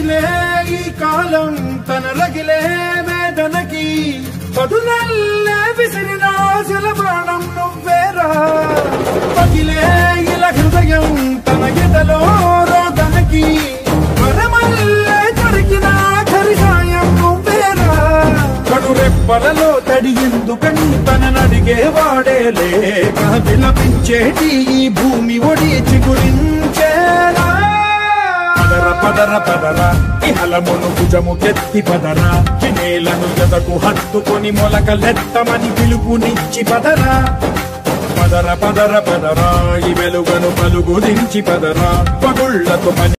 కదిలే ఈ కాలం తన రగిలే వేదనకి పదునల్లే విసిరిన ఆశల బాణం నువ్వేరా పగిలే ఇలా హృదయం తన ఎదలో రోదనకి వరమల్లే దొరికిన ఆఖరి సాయం నువ్వేరా కడురెప్పలలో తడి ఎందుకని తననడిగేవాడే లేక విలపించేటి ఈ భూమి ఒడి చిగురించేరా పదర పదర ఇహలమును భుజము కెత్తి పదరా నేలను జతకు హత్తుకొని మొలకలెత్తమని పిలుపునిచ్చి పదరా పదర పదర పదరా ఈ వెలుగను పలుగు దించి పదరా పగుళ్లతో